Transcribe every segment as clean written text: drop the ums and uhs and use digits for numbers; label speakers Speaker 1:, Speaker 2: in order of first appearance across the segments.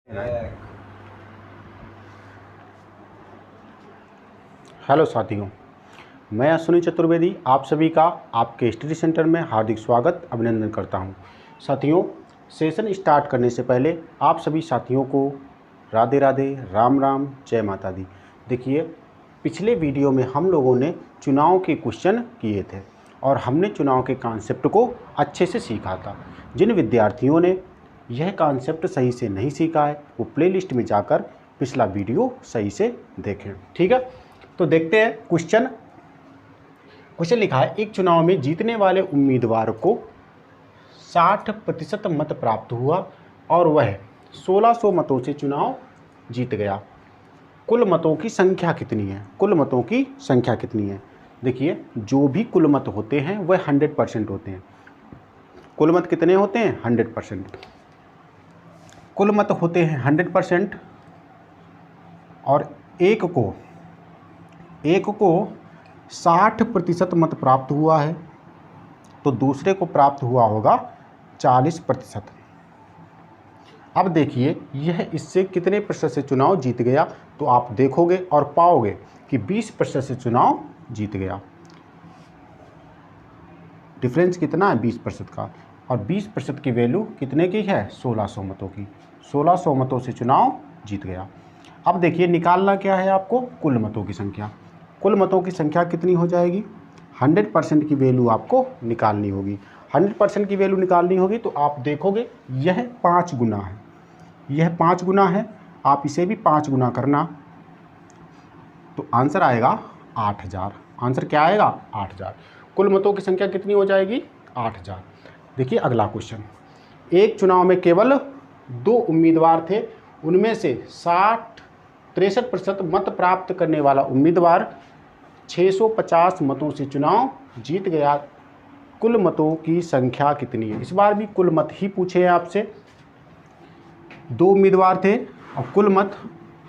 Speaker 1: Hello साथियों, मैं अश्विनी चतुर्वेदी आप सभी का आपके स्टडी सेंटर में हार्दिक स्वागत अभिनंदन करता हूं। साथियों, सेशन स्टार्ट करने से पहले आप सभी साथियों को राधे राधे, राम राम, जय माता दी। देखिए, पिछले वीडियो में हम लोगों ने चुनाव के क्वेश्चन किए थे और हमने चुनाव के कॉन्सेप्ट को अच्छे से सीखा था। जिन विद्यार्थियों ने यह कॉन्सेप्ट सही से नहीं सीखा है वो प्लेलिस्ट में जाकर पिछला वीडियो सही से देखें। ठीक है, तो देखते हैं क्वेश्चन लिखा है, एक चुनाव में जीतने वाले उम्मीदवार को 60% मत प्राप्त हुआ और वह 1600 मतों से चुनाव जीत गया। कुल मतों की संख्या कितनी है? कुल मतों की संख्या कितनी है? देखिए, जो भी कुल मत होते हैं वह 100% होते हैं। कुल मत कितने होते हैं? 100%। कुल मत होते हैं 100% और एक को 60% मत प्राप्त हुआ है तो दूसरे को प्राप्त हुआ होगा 40%। अब देखिए, यह इससे कितने प्रतिशत से चुनाव जीत गया, तो आप देखोगे और पाओगे कि 20% से चुनाव जीत गया। डिफरेंस कितना है? 20% का। और 20% की वैल्यू कितने की है? 1600 मतों की। 1600 मतों से चुनाव जीत गया। अब देखिए, निकालना क्या है आपको? कुल मतों की संख्या। कुल मतों की संख्या कितनी हो जाएगी? 100% की वैल्यू आपको निकालनी होगी। 100% की वैल्यू निकालनी होगी तो आप देखोगे यह 5 गुना है। यह 5 गुना है, आप इसे भी 5 गुना करना तो आंसर आएगा 8000। आंसर क्या आएगा? 8000। कुल मतों की संख्या कितनी हो जाएगी? 8000। देखिए अगला क्वेश्चन, एक चुनाव में केवल 2 उम्मीदवार थे, उनमें से 63% मत प्राप्त करने वाला उम्मीदवार 650 मतों से चुनाव जीत गया। कुल मतों की संख्या कितनी है? इस बार भी कुल मत ही पूछे हैं आपसे। 2 उम्मीदवार थे और कुल मत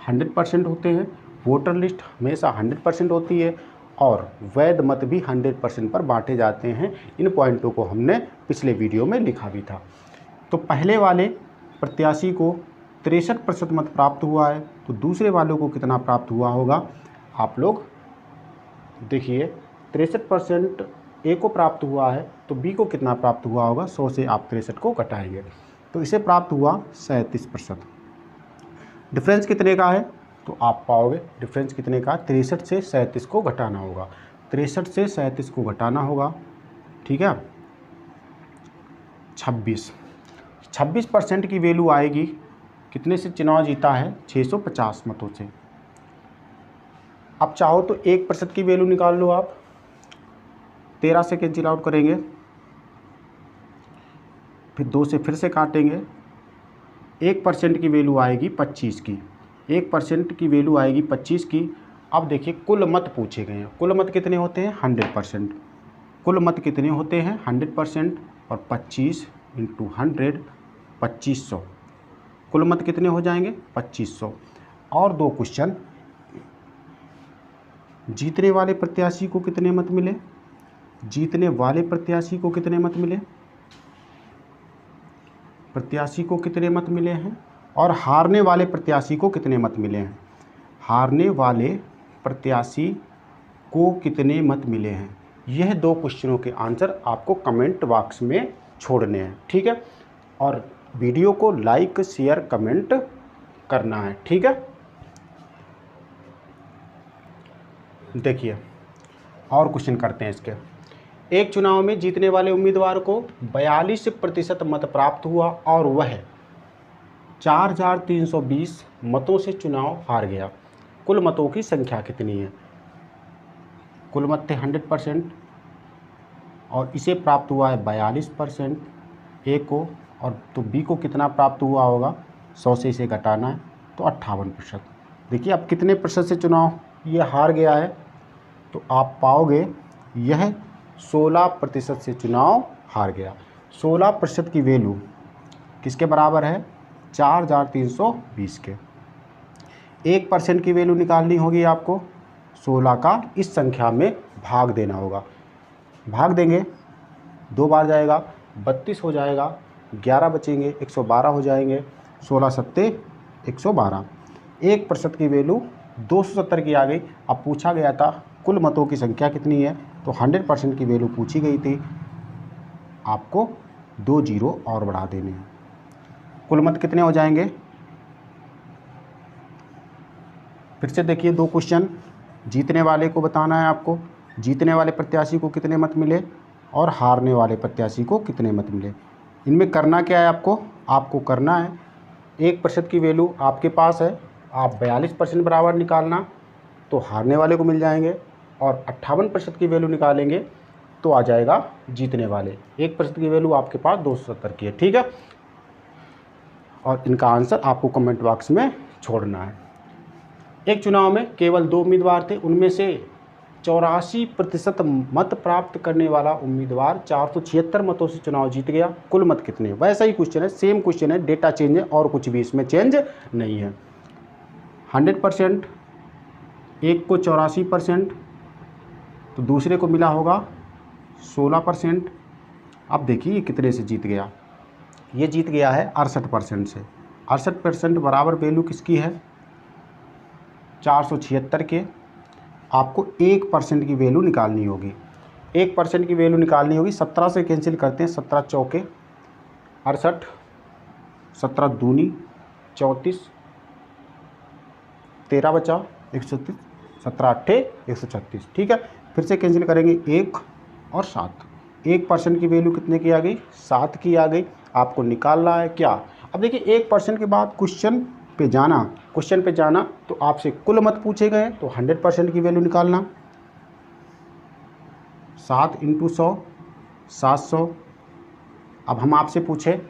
Speaker 1: 100% होते हैं। वोटर लिस्ट हमेशा 100% होती है और वैध मत भी 100% पर बांटे जाते हैं। इन पॉइंटों को हमने पिछले वीडियो में लिखा भी था। तो पहले वाले प्रत्याशी को 63% मत प्राप्त हुआ है तो दूसरे वालों को कितना प्राप्त हुआ होगा? आप लोग देखिए, 63% ए को प्राप्त हुआ है तो बी को कितना प्राप्त हुआ होगा? 100 से आप 63 को घटाएंगे तो इसे प्राप्त हुआ 37%। डिफरेंस कितने का है? तो आप पाओगे डिफरेंस कितने का? 63 से 37 को घटाना होगा। 63 से 37 को घटाना होगा, ठीक है, 26% की वैल्यू आएगी। कितने से चुनाव जीता है? 650 मतों से। अब चाहो तो 1% की वैल्यू निकाल लो आप। 13 से कैंसिल आउट करेंगे, फिर 2 से फिर से काटेंगे। 1% की वैल्यू आएगी 25 की। 1% की वैल्यू आएगी 25 की। अब देखिए, कुल मत पूछे गए हैं। कुल मत कितने होते हैं? 100%। कुल मत कितने होते हैं? 100% और 25 × 100 2500। कुल मत कितने हो जाएंगे? 2500। और 2 क्वेश्चन, जीतने वाले प्रत्याशी को कितने मत मिले? जीतने वाले प्रत्याशी को कितने मत मिले? प्रत्याशी को कितने मत मिले हैं? और हारने वाले प्रत्याशी को कितने मत मिले हैं? हारने वाले प्रत्याशी को कितने मत मिले हैं? यह 2 क्वेश्चनों के आंसर आपको कमेंट बॉक्स में छोड़ने हैं, ठीक है। और वीडियो को लाइक, शेयर, कमेंट करना है, ठीक है। देखिए और क्वेश्चन करते हैं इसके। एक चुनाव में जीतने वाले उम्मीदवार को 42% मत प्राप्त हुआ और वह 4320 मतों से चुनाव हार गया। कुल मतों की संख्या कितनी है? कुल मत थे 100% और इसे प्राप्त हुआ है 42% ए को, और तो बी को कितना प्राप्त हुआ होगा? 100 से इसे घटाना है तो 58%। देखिए, अब कितने प्रतिशत से चुनाव ये हार गया है? तो आप पाओगे यह 16% से चुनाव हार गया। 16% की वैल्यू किसके बराबर है? 4320 के। 1% की वैल्यू निकालनी होगी आपको। 16 का इस संख्या में भाग देना होगा। भाग देंगे, 2 बार जाएगा, 32 हो जाएगा, 11 बचेंगे, 112 हो जाएंगे, 16 सत्ते 112। 1% की वैल्यू 270 की आ गई। अब पूछा गया था कुल मतों की संख्या कितनी है, तो 100% की वैल्यू पूछी गई थी, आपको 2 जीरो और बढ़ा देने हैं। कुल मत कितने हो जाएंगे, फिर से देखिए 2 क्वेश्चन। जीतने वाले को बताना है आपको, जीतने वाले प्रत्याशी को कितने मत मिले और हारने वाले प्रत्याशी को कितने मत मिले। इनमें करना क्या है आपको करना है 1% की वैल्यू आपके पास है, आप 42% बराबर निकालना तो हारने वाले को मिल जाएंगे, और 58% की वैल्यू निकालेंगे तो आ जाएगा जीतने वाले। 1% की वैल्यू आपके पास 270 की है, ठीक है। और इनका आंसर आपको कमेंट बॉक्स में छोड़ना है। एक चुनाव में केवल 2 उम्मीदवार थे, उनमें से 84% मत प्राप्त करने वाला उम्मीदवार 476 मतों से चुनाव जीत गया। कुल मत कितने, वैसा ही क्वेश्चन है, सेम क्वेश्चन है, डेटा चेंज है और कुछ भी इसमें चेंज नहीं है। 100%, एक को 84%, तो दूसरे को मिला होगा 16%। अब देखिए ये कितने से जीत गया, ये जीत गया है 68% से। 68% बराबर वैल्यू किसकी है, 476 के। आपको 1% की वैल्यू निकालनी होगी, 1% की वैल्यू निकालनी होगी। 17 से कैंसिल करते हैं, 17 चौके 68, 17 दूनी 34, 13 बचा 136, 17 अट्ठे 136, ठीक है। फिर से कैंसिल करेंगे 1 और 7, 1% की वैल्यू कितने की आ गई, 7 की आ गई। आपको निकालना है क्या, अब देखिए 1% के बाद क्वेश्चन पे जाना तो आपसे कुल मत पूछे गए, तो 100% की वैल्यू निकालना, 7 × 100 700। अब हम आपसे पूछे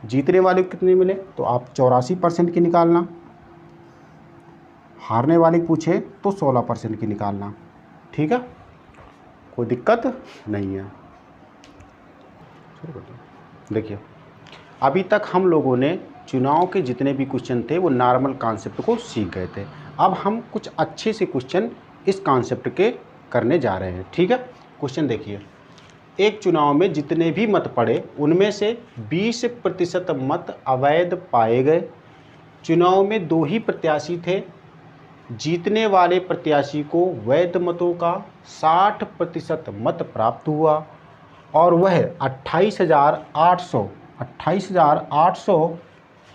Speaker 1: जीतने वाले को कितने मिले, तो आप 84% की निकालना, हारने वाले पूछे तो 16% की निकालना, ठीक है, कोई दिक्कत नहीं है। देखिए अभी तक हम लोगों ने चुनाव के जितने भी क्वेश्चन थे वो नॉर्मल कॉन्सेप्ट को सीख गए थे। अब हम कुछ अच्छे से क्वेश्चन इस कॉन्सेप्ट के करने जा रहे हैं, ठीक है। क्वेश्चन देखिए, एक चुनाव में जितने भी मत पड़े उनमें से 20% मत अवैध पाए गए। चुनाव में 2 ही प्रत्याशी थे, जीतने वाले प्रत्याशी को वैध मतों का 60% मत प्राप्त हुआ और वह 28,800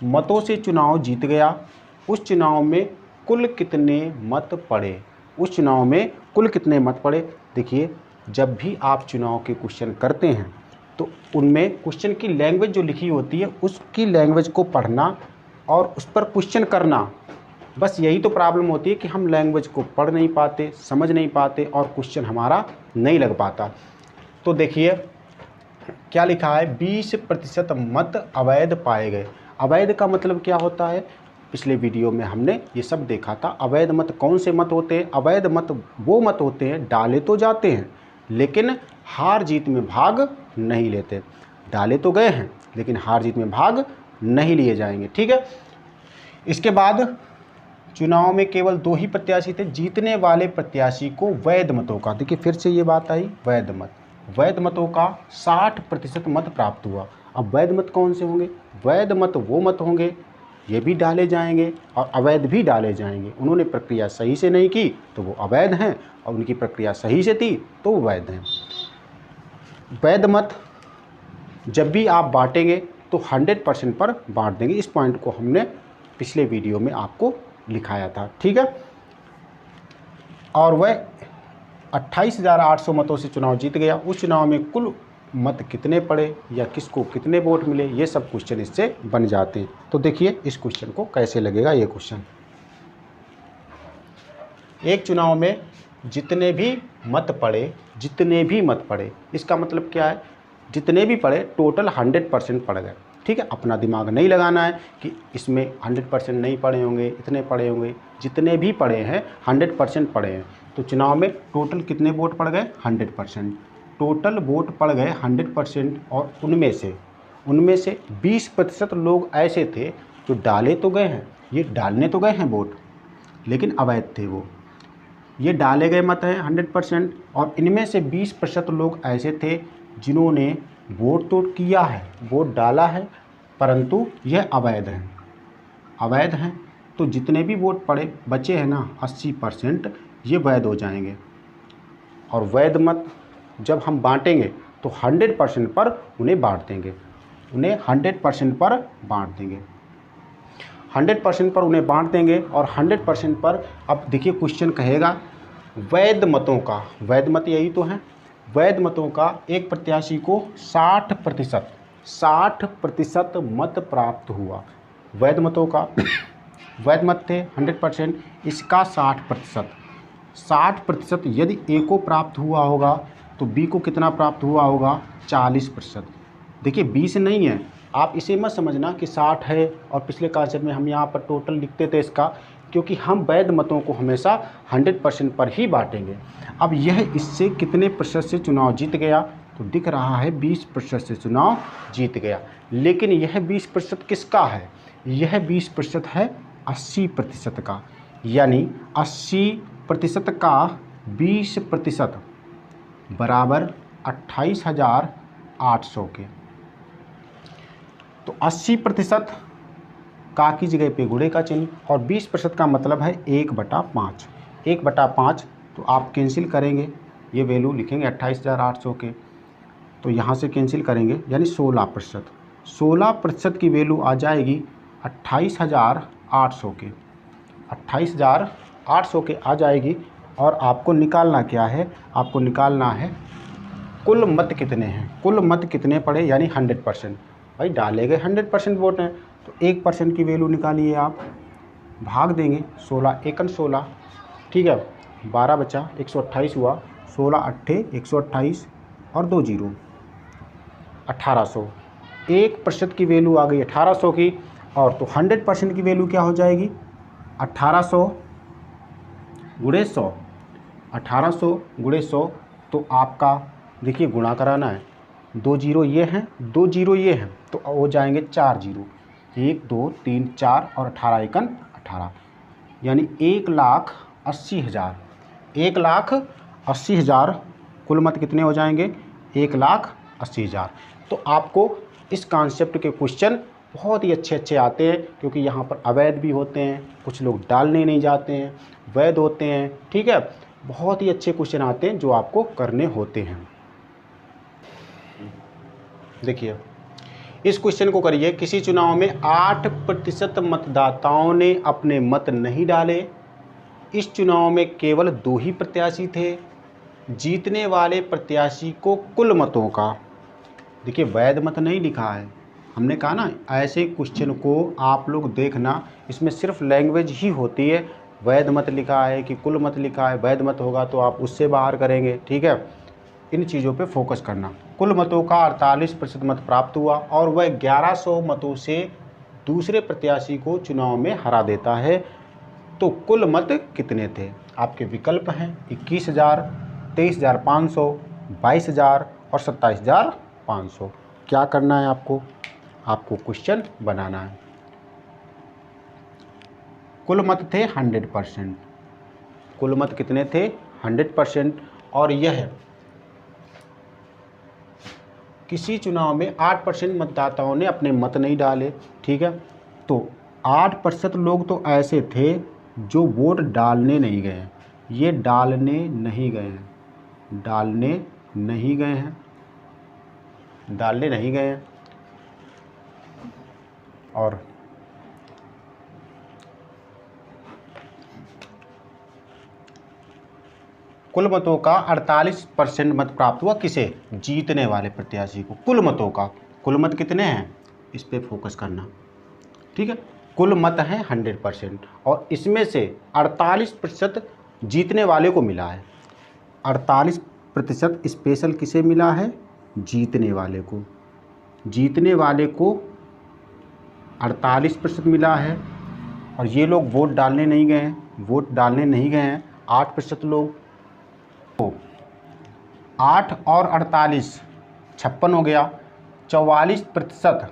Speaker 1: मतों से चुनाव जीत गया। उस चुनाव में कुल कितने मत पड़े, उस चुनाव में कुल कितने मत पड़े। देखिए जब भी आप चुनाव के क्वेश्चन करते हैं तो उनमें क्वेश्चन की लैंग्वेज जो लिखी होती है उसकी लैंग्वेज को पढ़ना और उस पर क्वेश्चन करना, बस यही तो प्रॉब्लम होती है कि हम लैंग्वेज को पढ़ नहीं पाते, समझ नहीं पाते और क्वेश्चन हमारा नहीं लग पाता। तो देखिए क्या लिखा है, 20% मत अवैध पाए गए। अवैध का मतलब क्या होता है, पिछले वीडियो में हमने ये सब देखा था। अवैध मत कौन से मत होते हैं, अवैध मत वो मत होते हैं डाले तो जाते हैं लेकिन हार जीत में भाग नहीं लेते। डाले तो गए हैं लेकिन हार जीत में भाग नहीं लिए जाएंगे, ठीक है। इसके बाद चुनाव में केवल 2 ही प्रत्याशी थे, जीतने वाले प्रत्याशी को वैध मतों का, देखिए फिर से ये बात आई, वैध मतों का 60% मत प्राप्त हुआ। अब वैध मत कौन से होंगे, वैध मत वो मत होंगे, ये भी डाले जाएंगे और अवैध भी डाले जाएंगे। उन्होंने प्रक्रिया सही से नहीं की तो वो अवैध हैं और उनकी प्रक्रिया सही से थी तो वो वैध हैं। वैध मत जब भी आप बांटेंगे तो 100% पर बांट देंगे। इस पॉइंट को हमने पिछले वीडियो में आपको लिखाया था, ठीक है। और वह 28,800 मतों से चुनाव जीत गया। उस चुनाव में कुल मत कितने पड़े या किसको कितने वोट मिले, ये सब क्वेश्चन इससे बन जाते हैं। तो देखिए इस क्वेश्चन को कैसे लगेगा ये क्वेश्चन। एक चुनाव में जितने भी मत पड़े, इसका मतलब क्या है, जितने भी पड़े टोटल 100% पड़ गए, ठीक है। अपना दिमाग नहीं लगाना है कि इसमें 100% नहीं पड़े होंगे, इतने पड़े होंगे, जितने भी पड़े हैं 100% पड़े हैं। तो चुनाव में टोटल कितने वोट पड़ गए, 100%। टोटल वोट पड़ गए 100% और उनमें से 20% लोग ऐसे थे जो डाले तो गए हैं, ये डालने तो गए हैं वोट लेकिन अवैध थे वो, ये डाले गए मत हैं 100%। और इनमें से 20% लोग ऐसे थे जिन्होंने वोट तो किया है, वोट डाला है परंतु यह अवैध है। अवैध हैं, तो जितने भी वोट पड़े बचे हैं ना 80% ये वैध हो जाएंगे। और वैध मत जब हम बांटेंगे तो 100% पर उन्हें बांट देंगे, उन्हें 100% पर बांट देंगे, 100% पर उन्हें बांट देंगे। और 100% पर अब देखिए क्वेश्चन कहेगा वैध मतों का, वैध मत यही तो हैं, वैध मतों का एक प्रत्याशी को 60% मत प्राप्त हुआ। वैध मतों का वैध मत थे 100%, इसका 60% यदि ए को प्राप्त हुआ होगा तो बी को कितना प्राप्त हुआ होगा 40%। देखिए 20 नहीं है, आप इसे मत समझना कि 60 है और पिछले कॉन्सेप्ट में हम यहाँ पर टोटल लिखते थे इसका, क्योंकि हम वैध मतों को हमेशा 100% पर ही बांटेंगे। अब यह इससे कितने प्रतिशत से चुनाव जीत गया, तो दिख रहा है 20% से चुनाव जीत गया। लेकिन यह 20% किसका है, यह 20% है 80% का, यानी 80% का 20% बराबर 28,800 के। तो 80% का की जगह पे गुणे का चिन्ह, और 20% का मतलब है 1/5। 1/5 तो आप कैंसिल करेंगे, ये वैल्यू लिखेंगे 28,800 के, तो यहाँ से कैंसिल करेंगे यानी 16%। 16% की वैल्यू आ जाएगी 28,800 के, 28,800 के आ जाएगी। और आपको निकालना क्या है, आपको निकालना है कुल मत कितने हैं, कुल मत कितने पड़े यानी 100%। भाई डाले गए 100% वोट हैं, तो 1% की वैल्यू निकालिए आप, भाग देंगे 16 एकन 16, ठीक है, 12 बचा 128 हुआ, 16 अट्ठे 128 और 2 जीरो 1800। 1% की वैल्यू आ गई 1800 की, और तो 100% की वैल्यू क्या हो जाएगी 1800 गुणे 100, 1800 गुणे 100। तो आपका देखिए गुणा कराना है, 2 जीरो ये हैं, 2 जीरो ये हैं, तो हो जाएंगे 4 जीरो, 1 2 3 4 और 18 एकन 18, यानी 1,80,000, 1,80,000 कुल मत कितने हो जाएंगे 1,80,000। तो आपको इस कॉन्सेप्ट के क्वेश्चन बहुत ही अच्छे आते हैं, क्योंकि यहाँ पर अवैध भी होते हैं, कुछ लोग डालने नहीं जाते हैं, वैध होते हैं, ठीक है, बहुत ही अच्छे क्वेश्चन आते हैं जो आपको करने होते हैं। देखिए इस क्वेश्चन को करिए, किसी चुनाव में 8% मतदाताओं ने अपने मत नहीं डाले, इस चुनाव में केवल 2 ही प्रत्याशी थे, जीतने वाले प्रत्याशी को कुल मतों का, देखिए वैध मत नहीं लिखा है, हमने कहा ना ऐसे क्वेश्चन को आप लोग देखना, इसमें सिर्फ लैंग्वेज ही होती है, वैध मत लिखा है कि कुल मत लिखा है, वैध मत होगा तो आप उससे बाहर करेंगे, ठीक है, इन चीज़ों पे फोकस करना। कुल मतों का 48% मत प्राप्त हुआ और वह 1100 मतों से दूसरे प्रत्याशी को चुनाव में हरा देता है, तो कुल मत कितने थे। आपके विकल्प हैं 21,000, 23,500, 22,000 और 27,500। क्या करना है आपको, आपको क्वेश्चन बनाना है। कुल मत थे 100%, कुल मत कितने थे 100%, और यह किसी चुनाव में 8% मतदाताओं ने अपने मत नहीं डाले, ठीक है, तो 8% लोग तो ऐसे थे जो वोट डालने नहीं गए हैं, ये डालने नहीं गए हैं, डालने नहीं गए हैं, डालने नहीं गए हैं। और कुल मतों का 48% मत प्राप्त हुआ, किसे, जीतने वाले प्रत्याशी को। कुल मतों का, कुल मत कितने हैं इस पे फोकस करना, ठीक है, कुल मत हैं 100% और इसमें से 48% जीतने वाले को मिला है, 48% स्पेशल किसे मिला है, जीतने वाले को, जीतने वाले को 48% मिला है। और ये लोग वोट डालने नहीं गए हैं, वोट डालने नहीं गए हैं 8% लोग, तो 8 और 48 56 हो गया। 44%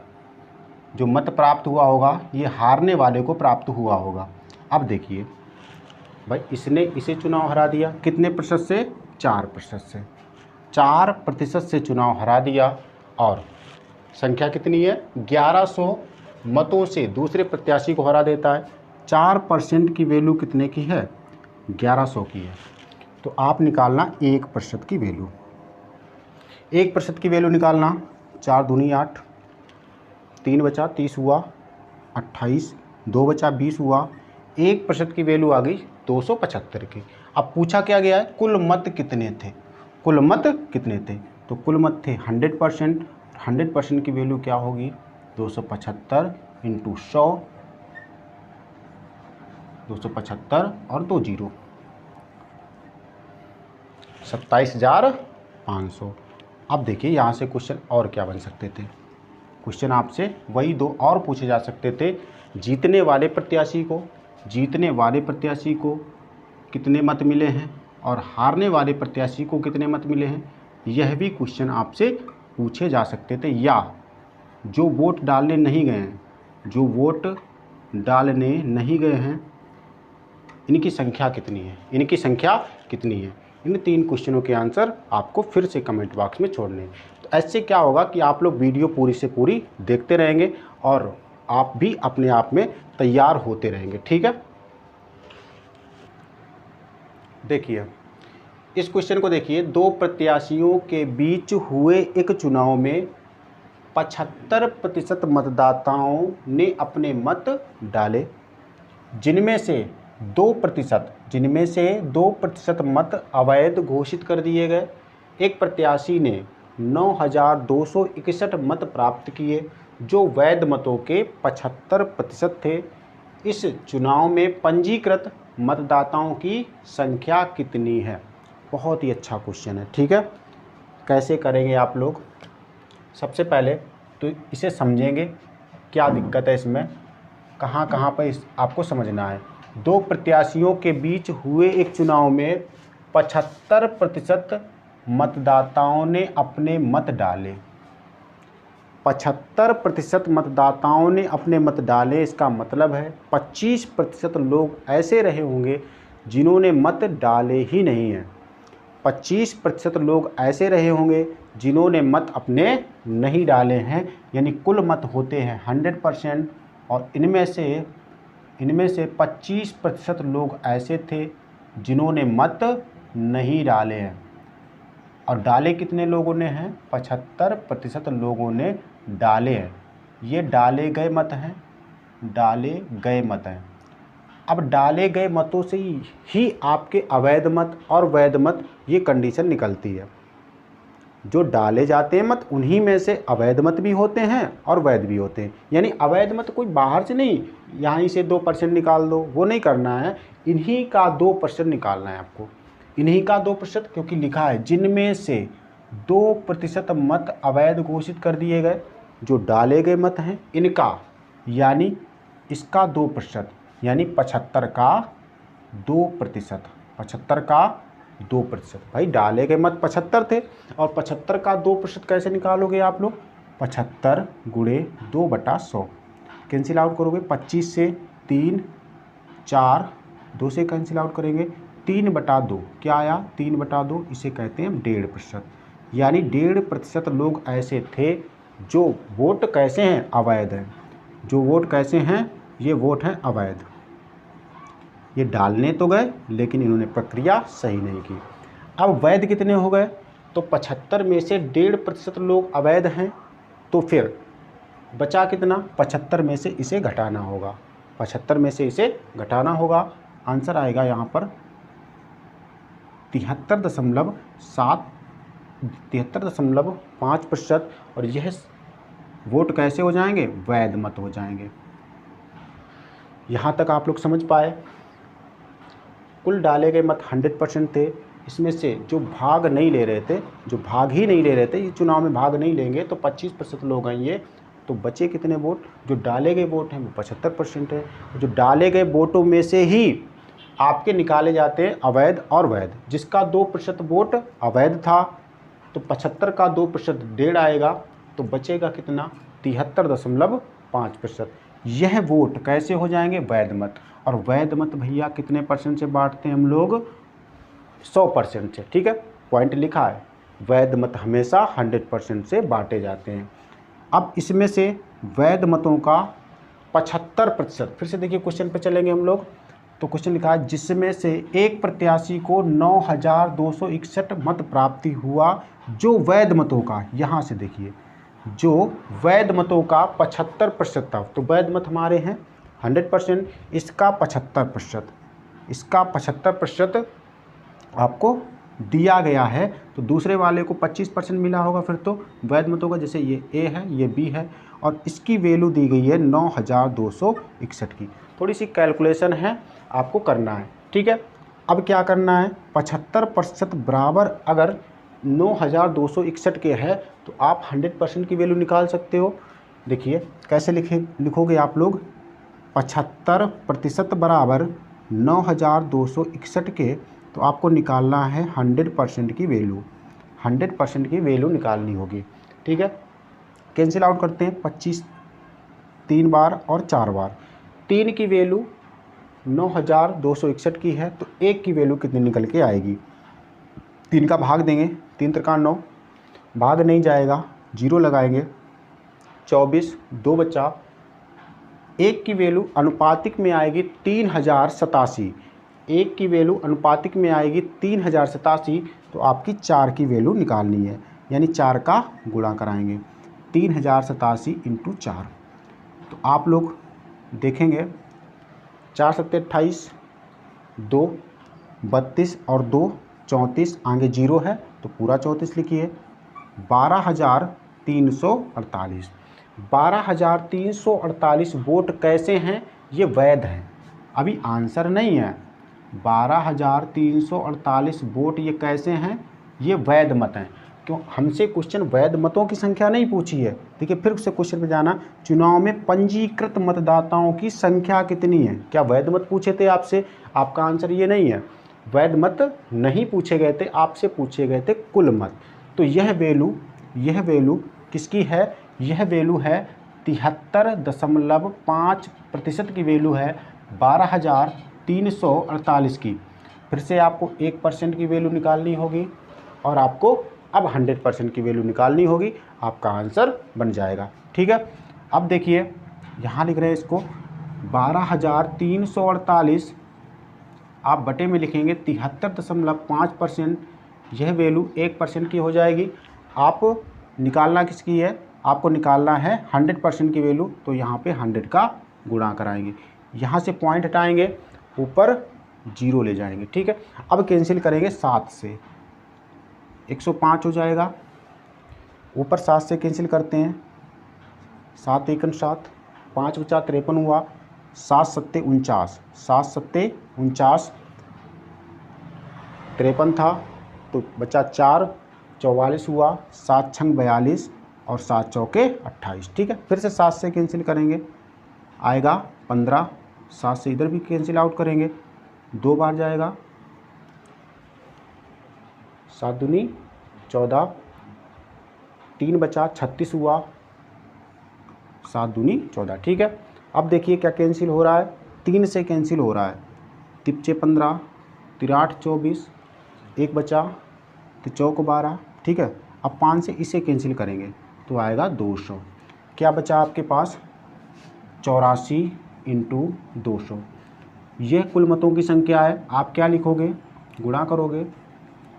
Speaker 1: जो मत प्राप्त हुआ होगा ये हारने वाले को प्राप्त हुआ होगा। अब देखिए भाई इसने इसे चुनाव हरा दिया, कितने प्रतिशत से, 4% से, 4% से चुनाव हरा दिया, और संख्या कितनी है 1100 मतों से दूसरे प्रत्याशी को हरा देता है। 4% की वैल्यू कितने की है? 1100 की है। तो आप निकालना 1% की वैल्यू। 1% की वैल्यू निकालना, 4 दूनी 8, 3 बचा 30 हुआ 28, 2 बचा 20 हुआ। 1% की वैल्यू आ गई 275 की। अब पूछा क्या गया है? कुल मत कितने थे? कुल मत कितने थे? तो कुल मत थे 100%। 100% की वैल्यू क्या होगी? 275 इंटू 100, 275 और 2 जीरो, 27,500। अब देखिए यहाँ से क्वेश्चन और क्या बन सकते थे? क्वेश्चन आपसे वही दो और पूछे जा सकते थे। जीतने वाले प्रत्याशी को कितने मत मिले हैं और हारने वाले प्रत्याशी को कितने मत मिले हैं, यह भी क्वेश्चन आपसे पूछे जा सकते थे। या जो वोट डालने नहीं गए हैं, इनकी संख्या कितनी है? इन 3 क्वेश्चनों के आंसर आपको फिर से कमेंट बॉक्स में छोड़ने हैं। तो ऐसे क्या होगा कि आप लोग वीडियो पूरी से पूरी देखते रहेंगे और आप भी अपने आप में तैयार होते रहेंगे। ठीक है, देखिए इस क्वेश्चन को देखिए। 2 प्रत्याशियों के बीच हुए एक चुनाव में 75% मतदाताओं ने अपने मत डाले, जिनमें से 2% मत अवैध घोषित कर दिए गए। एक प्रत्याशी ने 9,261 मत प्राप्त किए, जो वैध मतों के 75% थे। इस चुनाव में पंजीकृत मतदाताओं की संख्या कितनी है? बहुत ही अच्छा क्वेश्चन है। ठीक है, कैसे करेंगे आप लोग? सबसे पहले तो इसे समझेंगे, क्या दिक्कत है इसमें, कहाँ पर आपको समझना है। 2 प्रत्याशियों के बीच हुए एक चुनाव में 75% मतदाताओं ने अपने मत डाले। 75% मतदाताओं ने अपने मत डाले, इसका मतलब है 25% लोग ऐसे रहे होंगे जिन्होंने मत डाले ही नहीं हैं। 25% लोग ऐसे रहे होंगे जिन्होंने मत अपने नहीं डाले हैं। यानी कुल मत होते हैं 100% और इनमें से 25% लोग ऐसे थे जिन्होंने मत नहीं डाले हैं। और डाले कितने लोगों ने हैं? 75% लोगों ने डाले हैं। ये डाले गए मत हैं। अब डाले गए मतों से ही आपके अवैध मत और वैध मत, ये कंडीशन निकलती है। जो डाले जाते हैं मत, उन्हीं में से अवैध मत भी होते हैं और वैध भी होते हैं। यानी अवैध मत कोई बाहर से नहीं, यहाँ से 2% निकाल दो, वो नहीं करना है। इन्हीं का 2% निकालना है आपको, इन्हीं का 2%, क्योंकि लिखा है जिनमें से 2% मत अवैध घोषित कर दिए गए। जो डाले गए मत हैं इनका, यानी इसका 2%, यानी 75 का 2%। 75 का 2%। भाई डाले गए मत 75 थे और 75 का 2% कैसे निकालोगे आप लोग? 75 गुणे 2/100 कैंसिल आउट करोगे। 25 से 3 4, 2 से कैंसिल आउट करेंगे। 3/2 क्या आया? 3/2, इसे कहते हैं 1.5%। यानी 1.5% लोग ऐसे थे जो वोट कैसे हैं? अवैध हैं। जो वोट कैसे हैं? ये वोट हैं अवैध। ये डालने तो गए लेकिन इन्होंने प्रक्रिया सही नहीं की। अब वैध कितने हो गए? तो 75 में से 1.5% लोग अवैध हैं, तो फिर बचा कितना? 75 में से इसे घटाना होगा। 75 में से इसे घटाना होगा। आंसर आएगा यहाँ पर 73.5%। और यह वोट कैसे हो जाएंगे? वैध मत हो जाएंगे। यहाँ तक आप लोग समझ पाए? कुल डाले गए मत 100% थे। इसमें से जो भाग ही नहीं ले रहे थे, ये चुनाव में भाग नहीं लेंगे, तो 25% लोग हैं ये। तो बचे कितने वोट? जो डाले गए वोट हैं वो 75% है। जो डाले गए वोटों में से ही आपके निकाले जाते हैं अवैध और वैध। जिसका 2% वोट अवैध था, तो 75 का 2% 1.5 आएगा, तो बचेगा कितना? 73.5%। यह वोट कैसे हो जाएंगे? वैध मत। और वैध मत भैया कितने % से बांटते हैं हम लोग? 100% से। ठीक है, पॉइंट लिखा है, वैध मत हमेशा 100% से बांटे जाते हैं। अब इसमें से वैध मतों का 75%। फिर से देखिए क्वेश्चन पे चलेंगे हम लोग। तो क्वेश्चन लिखा है जिसमें से एक प्रत्याशी को 9,261 मत प्राप्ति हुआ जो वैध मतों का, यहाँ से देखिए जो वैध मतों का 75% था। तो वैध मत हमारे हैं 100%, इसका 75%, इसका 75% आपको दिया गया है। तो दूसरे वाले को 25% मिला होगा फिर तो वैध मतों का, जैसे ये ए है ये बी है, और इसकी वैल्यू दी गई है 9,261 की। थोड़ी सी कैलकुलेशन है आपको करना है, ठीक है। अब क्या करना है, 75% बराबर अगर 9,261 के है तो आप 100% की वैल्यू निकाल सकते हो। देखिए कैसे लिखोगे आप लोग, 75% बराबर 9,261 के, तो आपको निकालना है 100% की वैल्यू, 100% की वैल्यू निकालनी होगी, ठीक है। कैंसिल आउट करते हैं, 25 3 बार और 4 बार, 3 की वैल्यू 9,261 की है, तो 1 की वैल्यू कितनी निकल के आएगी, 3 का भाग देंगे, 3 त्रिका 9, भाग नहीं जाएगा, 0 लगाएंगे, 24, 2 बचा, 1 की वैल्यू अनुपातिक में आएगी 3087, 1 की वैल्यू अनुपातिक में आएगी 3087, तो आपकी 4 की वैल्यू निकालनी है, यानी 4 का गुणा कराएंगे, 3087 × 4। तो आप लोग देखेंगे 4 7 28, 2 32 और 2 34, आगे 0 है तो पूरा 34 लिखिए, 12,348, 12,348 वोट कैसे हैं, ये वैध हैं, अभी आंसर नहीं है। 12,348 वोट ये कैसे हैं, ये वैध मत हैं। क्यों, हमसे क्वेश्चन वैध मतों की संख्या नहीं पूछी है। देखिए फिर से क्वेश्चन पे जाना, चुनाव में पंजीकृत मतदाताओं की संख्या कितनी है, क्या वैध मत पूछे थे आपसे, आपका आंसर ये नहीं है, वैध मत नहीं पूछे गए थे, आपसे पूछे गए थे कुल मत। तो यह वैल्यू किसकी है, यह वैल्यू है 73.5% की वैल्यू है 12,348 की। फिर से आपको 1% की वैल्यू निकालनी होगी और आपको अब 100% की वैल्यू निकालनी होगी, आपका आंसर बन जाएगा, ठीक है। अब देखिए यहाँ लिख रहे हैं इसको 12,348, आप बटे में लिखेंगे 73.5%, यह वैल्यू 1% की हो जाएगी। आप निकालना किसकी है, आपको निकालना है 100% की वैल्यू, तो यहाँ पे 100 का गुणा कराएंगे, यहाँ से पॉइंट हटाएंगे, ऊपर 0 ले जाएंगे, ठीक है। अब कैंसिल करेंगे 7 से, 105 हो जाएगा, ऊपर 7 से कैंसिल करते हैं, 7 1 7, 5 बचा 53 हुआ, 7 7 49, 7 7 49, 53 था तो बचा 4, 44 हुआ, 7 6 42 और 7 चौके 28, ठीक है। फिर से 7 से कैंसिल करेंगे, आएगा 15, 7 से इधर भी कैंसिल आउट करेंगे, 2 बार जाएगा, 7 दूनी 14, 3 बचा 36 हुआ, 7 दूनी 14, ठीक है। अब देखिए क्या कैंसिल हो रहा है, 3 से कैंसिल हो रहा है, 3 15, 3 24, 1 बचा, तो चौक 12, ठीक है। अब 5 से इसे कैंसिल करेंगे तो आएगा 200, क्या बचा आपके पास 84 × 200, यह कुल मतों की संख्या है। आप क्या लिखोगे, गुणा करोगे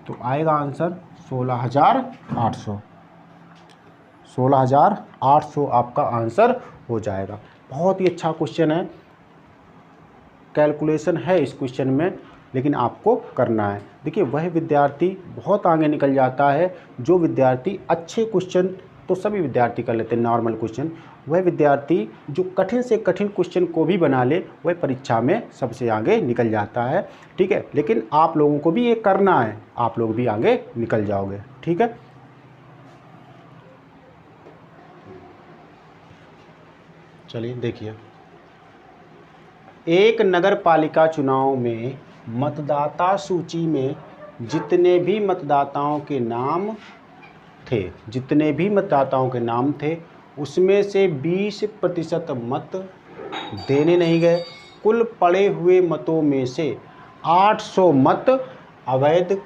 Speaker 1: तो आएगा आंसर 16,800, 16,800 आपका आंसर हो जाएगा। बहुत ही अच्छा क्वेश्चन है, कैलकुलेशन है इस क्वेश्चन में, लेकिन आपको करना है। देखिए वह विद्यार्थी बहुत आगे निकल जाता है, जो विद्यार्थी अच्छे क्वेश्चन तो सभी विद्यार्थी कर लेते हैं, नॉर्मल क्वेश्चन, वह विद्यार्थी जो कठिन से कठिन क्वेश्चन को भी बना ले, वह परीक्षा में सबसे आगे निकल जाता है, ठीक है। लेकिन आप लोगों को भी ये करना है, आप लोग भी आगे निकल जाओगे, ठीक है। चलिए देखिए, एक नगर पालिका चुनाव में मतदाता सूची में जितने भी मतदाताओं के नाम थे, उसमें से 20% मत देने नहीं गए। कुल पड़े हुए मतों में से 800 मत अवैध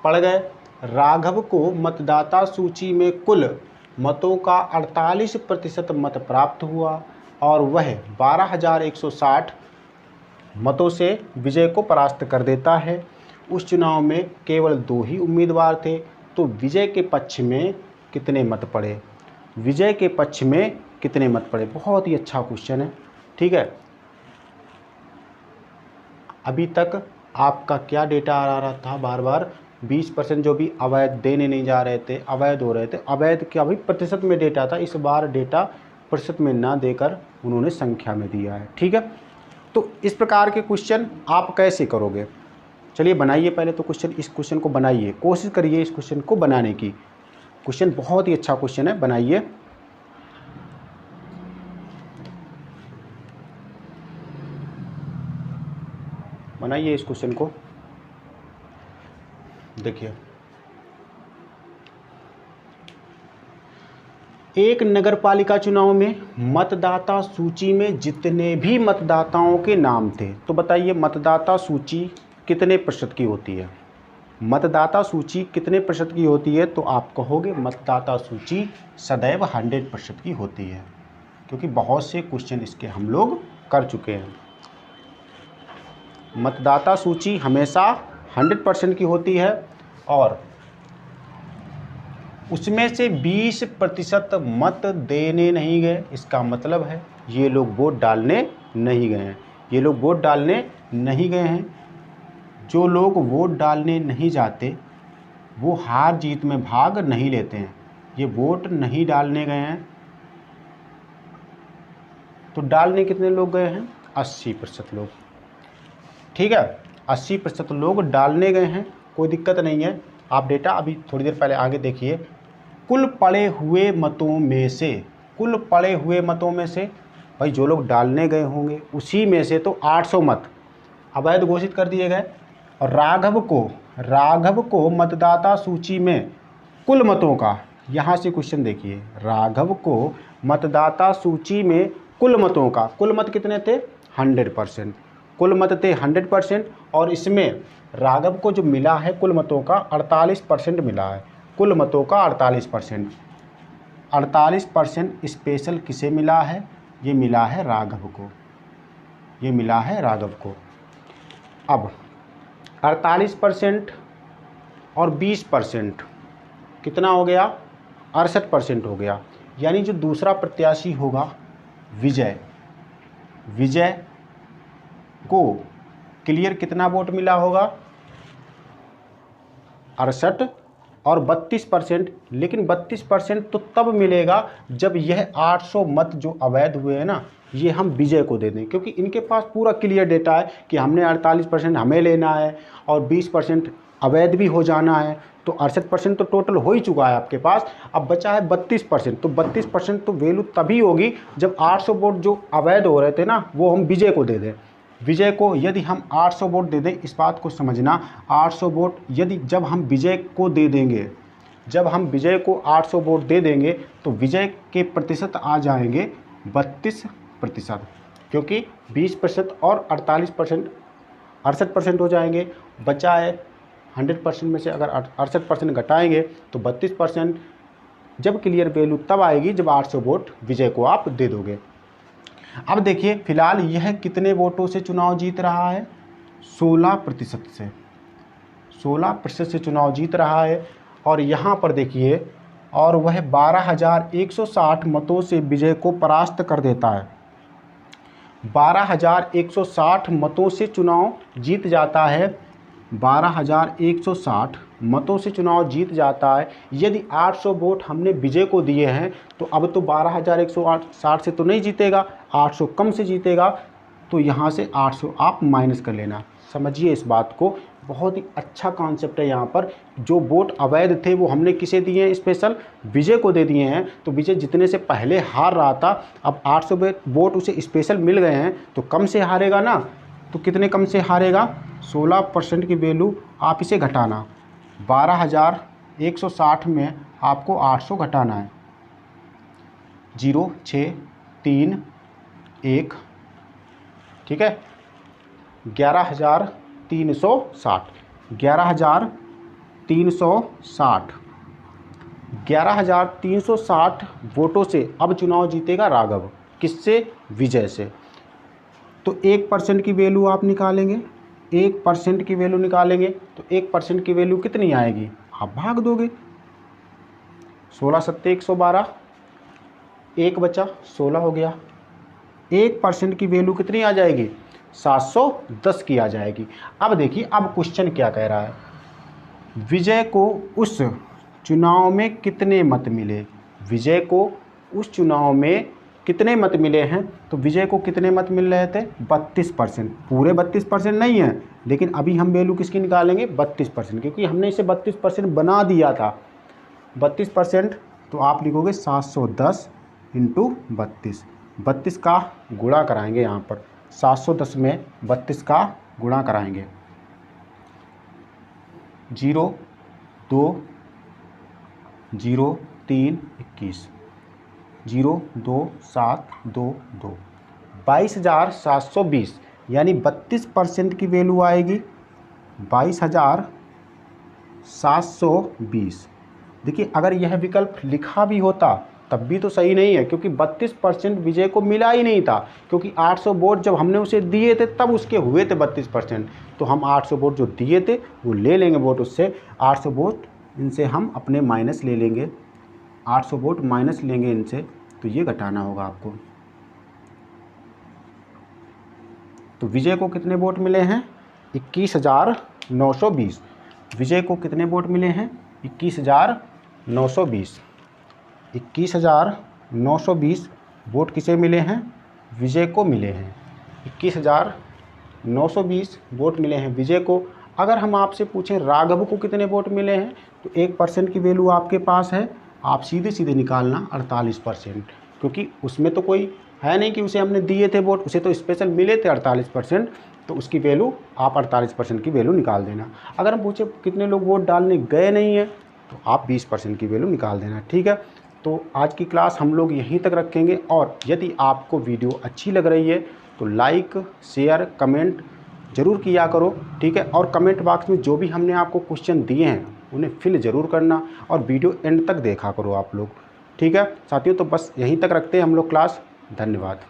Speaker 1: पड़ गए। राघव को मतदाता सूची में कुल मतों का 48% मत प्राप्त हुआ। और वह 12,160 मतों से विजय को परास्त कर देता है। उस चुनाव में केवल 2 ही उम्मीदवार थे, तो विजय के पक्ष में कितने मत पड़े? विजय के पक्ष में कितने मत पड़े? बहुत ही अच्छा क्वेश्चन है। ठीक है, अभी तक आपका क्या डेटा आ रहा था? बार बार 20% जो भी अवैध देने नहीं जा रहे थे, अवैध हो रहे थे, अवैध का भी प्रतिशत में डेटा था। इस बार डेटा प्रतिशत में ना देकर उन्होंने संख्या में दिया है। ठीक है, तो इस प्रकार के क्वेश्चन आप कैसे करोगे? चलिए बनाइए पहले तो क्वेश्चन, इस क्वेश्चन को बनाइए, कोशिश करिए इस क्वेश्चन को बनाने की। क्वेश्चन बहुत ही अच्छा क्वेश्चन है, बनाइए। बनाइए इस क्वेश्चन को। देखिए, एक नगरपालिका चुनाव में मतदाता सूची में जितने भी मतदाताओं के नाम थे, तो बताइए मतदाता सूची कितने प्रतिशत की होती है? मतदाता सूची कितने प्रतिशत की होती है? तो आप कहोगे मतदाता सूची सदैव 100% की होती है, क्योंकि बहुत से क्वेश्चन इसके हम लोग कर चुके हैं। मतदाता सूची हमेशा 100% की होती है और उसमें से 20% मत देने नहीं गए। इसका मतलब है ये लोग वोट डालने नहीं गए हैं, ये लोग वोट डालने नहीं गए हैं। जो लोग वोट डालने नहीं जाते वो हार जीत में भाग नहीं लेते हैं, ये वोट नहीं डालने गए हैं। तो डालने कितने लोग गए हैं? 80% लोग। ठीक है, 80% लोग डालने गए हैं, कोई दिक्कत नहीं है। आप डेटा अभी थोड़ी देर पहले आगे देखिए। कुल पड़े हुए मतों में से, कुल पड़े हुए मतों में से भाई जो लोग डालने गए होंगे उसी में से तो 800 मत अवैध घोषित कर दिए गए। और राघव को मतदाता सूची में कुल मतों का, यहाँ से क्वेश्चन देखिए, राघव को मतदाता सूची में कुल मतों का, कुल मत कितने थे? 100%। कुल मत थे 100% और इसमें राघव को जो मिला है कुल मतों का 48% मिला है। कुल मतों का 48%। 48% स्पेशल किसे मिला है? ये मिला है राघव को, ये मिला है राघव को। अब 48% और 20% कितना हो गया? 68% हो गया। यानी जो दूसरा प्रत्याशी होगा विजय को क्लियर कितना वोट मिला होगा? 68 और 32%। लेकिन 32% तो तब मिलेगा जब यह 800 मत जो अवैध हुए हैं ना, ये हम विजय को दे दें, क्योंकि इनके पास पूरा क्लियर डेटा है कि हमने 48% हमें लेना है और 20% अवैध भी हो जाना है। तो 68% तो टोटल हो ही चुका है आपके पास। अब बचा है 32%। तो 32% तो वैल्यू तभी होगी जब 800 वोट जो अवैध हो रहे थे ना, वो हम विजय को दे दें। विजय को यदि हम 800 वोट दे दें, इस बात को समझना, 800 वोट यदि जब हम विजय को दे देंगे, जब हम विजय को 800 वोट दे देंगे तो विजय के प्रतिशत आ जाएंगे 32%, क्योंकि 20% और 48% 68% हो जाएंगे। बचा है 100% में से अगर 68% घटाएंगे तो 32%। जब क्लियर वैल्यू तब आएगी जब 800 वोट विजय को आप दे दोगे। अब देखिए फिलहाल यह कितने वोटों से चुनाव जीत रहा है? 16% से, 16% से चुनाव जीत रहा है। और यहाँ पर देखिए, और वह 12,160 मतों से विजय को परास्त कर देता है। 12,160 मतों से चुनाव जीत जाता है, 12,160 मतों से चुनाव जीत जाता है। यदि 800 वोट हमने विजय को दिए हैं तो अब तो 12,160 से तो नहीं जीतेगा, 800 कम से जीतेगा। तो यहाँ से 800 आप माइनस कर लेना। समझिए इस बात को, बहुत ही अच्छा कॉन्सेप्ट है। यहाँ पर जो वोट अवैध थे वो हमने किसे दिए हैं? स्पेशल विजय को दे दिए हैं। तो विजय जितने से पहले हार रहा था, अब 800 वोट उसे स्पेशल मिल गए हैं तो कम से हारेगा ना। तो कितने कम से हारेगा? 16% की वैल्यू आप इसे घटाना। 12,160 में आपको 800 घटाना है। 0 6 3 1, ठीक है, 11,360, 11,360, 11,360 वोटों से अब चुनाव जीतेगा राघव। किससे? विजय से। तो 1% की वैल्यू आप निकालेंगे, 1% की वैल्यू निकालेंगे तो 1% की वैल्यू कितनी आएगी? आप भाग दोगे, 16 सत्ते 112, 1 बचा 16 हो गया। 1% की वैल्यू कितनी आ जाएगी? 710 की आ जाएगी। अब देखिए, अब क्वेश्चन क्या कह रहा है, विजय को उस चुनाव में कितने मत मिले? विजय को उस चुनाव में कितने मत मिले हैं? तो विजय को कितने मत मिल रहे थे? 32%। पूरे 32% नहीं है, लेकिन अभी हम वैल्यू किसकी निकालेंगे? 32%, क्योंकि हमने इसे 32% बना दिया था। 32%, तो आप लिखोगे 710 इंटू 32। 32 का गुणा कराएंगे यहाँ पर, 710 में 32 का गुणा कराएंगे। 0 2 0 3 21, 0 2 7 2 2, 22,720, यानी 32% की वैल्यू आएगी 22,720। देखिए, अगर यह विकल्प लिखा भी होता तब भी तो सही नहीं है, क्योंकि 32% विजय को मिला ही नहीं था, क्योंकि 800 वोट जब हमने उसे दिए थे तब उसके हुए थे 32%। तो हम 800 वोट जो दिए थे वो ले लेंगे वोट उससे, 800 वोट इनसे हम अपने माइनस ले लेंगे, 800 वोट माइनस लेंगे इनसे, तो ये घटाना होगा आपको। तो विजय को कितने वोट मिले हैं? 21,920। विजय को कितने वोट मिले हैं? 21,920। 21,920 वोट किसे मिले हैं? विजय को मिले हैं। 21,920 वोट मिले हैं विजय को। अगर हम आपसे पूछें राघव को कितने वोट मिले हैं, तो 1% की वैल्यू आपके पास है, आप सीधे सीधे निकालना 48%, क्योंकि उसमें तो कोई है नहीं कि उसे हमने दिए थे वोट, उसे तो स्पेशल मिले थे 48%, तो उसकी वैल्यू आप 48% की वैल्यू निकाल देना। अगर हम पूछे कितने लोग वोट डालने गए नहीं हैं, तो आप 20% की वैल्यू निकाल देना। ठीक है, तो आज की क्लास हम लोग यहीं तक रखेंगे, और यदि आपको वीडियो अच्छी लग रही है तो लाइक शेयर कमेंट ज़रूर किया करो। ठीक है, और कमेंट बॉक्स में जो भी हमने आपको क्वेश्चन दिए हैं उन्हें फिल ज़रूर करना, और वीडियो एंड तक देखा करो आप लोग। ठीक है साथियों, तो बस यहीं तक रखते हैं हम लोग क्लास। धन्यवाद।